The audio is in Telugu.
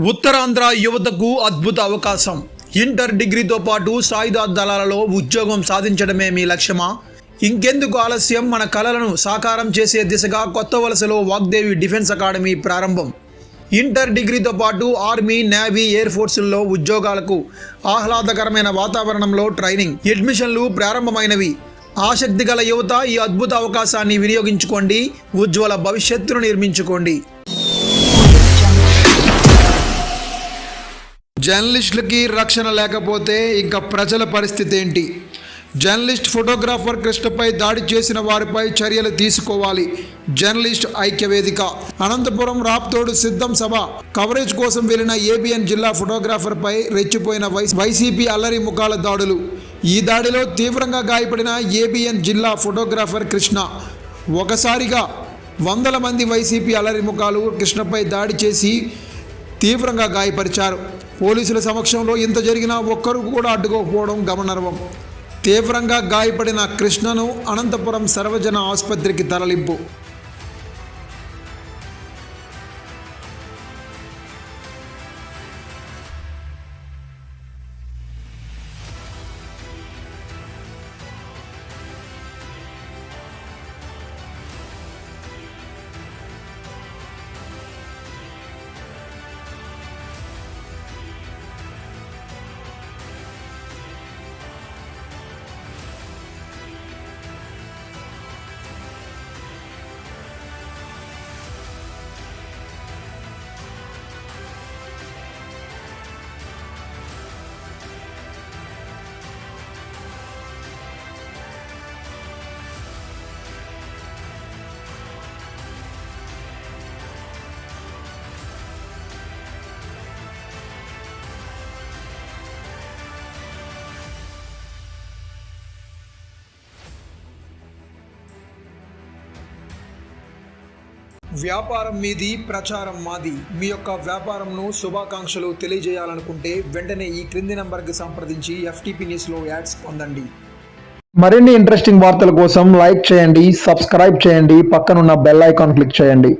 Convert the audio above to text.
ఉత్తరాంధ్ర యువతకు అద్భుత అవకాశం. ఇంటర్ డిగ్రీతో పాటు సాయుధ దళాలలో ఉద్యోగం సాధించడమే మీ లక్ష్యమా? ఇంకెందుకు ఆలస్యం? మన కలలను సాకారం చేసే దిశగా కొత్త వలసలో వాగ్దేవి డిఫెన్స్ అకాడమీ ప్రారంభం. ఇంటర్ డిగ్రీతో పాటు ఆర్మీ, నేవీ, ఎయిర్ ఫోర్సుల్లో ఉద్యోగాలకు ఆహ్లాదకరమైన వాతావరణంలో ట్రైనింగ్, అడ్మిషన్లు ప్రారంభమైనవి. ఆసక్తి గల యువత ఈ అద్భుత అవకాశాన్ని వినియోగించుకోండి. ఉజ్వల భవిష్యత్తును నిర్మించుకోండి. జర్నలిస్టులకి రక్షణ లేకపోతే ఇంకా ప్రజల పరిస్థితి ఏంటి? జర్నలిస్ట్ ఫోటోగ్రాఫర్ కృష్ణపై దాడి చేసిన వారిపై చర్యలు తీసుకోవాలి. జర్నలిస్ట్ ఐక్యవేదిక. అనంతపురం రాప్తోడు సిద్ధం సభ కవరేజ్ కోసం వెళ్లిన ఏబిఎన్ జిల్లా ఫోటోగ్రాఫర్పై రెచ్చిపోయిన వైసీపీ అల్లరి ముఖాల దాడులు. ఈ దాడిలో తీవ్రంగా గాయపడిన ఏబిఎన్ జిల్లా ఫోటోగ్రాఫర్ కృష్ణ. ఒకసారిగా వందల మంది వైసీపీ అల్లరి ముఖాలు కృష్ణపై దాడి చేసి తీవ్రంగా గాయపరిచారు. పోలీసుల సమక్షంలో ఇంత జరిగినా ఒక్కరు కూడా అడ్డుకోకపోవడం గమనార్హం. తీవ్రంగా గాయపడిన కృష్ణను అనంతపురం సర్వజన ఆసుపత్రికి తరలింపు. వ్యాపారం మీది, ప్రచారం మాది. మీ యొక్క వ్యాపారంను శుభాకాంక్షలు తెలియజేయాలనుకుంటే వెంటనే ఈ క్రింది నంబర్కి సంప్రదించి FTP న్యూస్లో యాడ్స్ పొందండి. మరిన్ని ఇంట్రెస్టింగ్ వార్తల కోసం లైక్ చేయండి, సబ్స్క్రైబ్ చేయండి, పక్కనున్న బెల్ ఐకాన్ క్లిక్ చేయండి.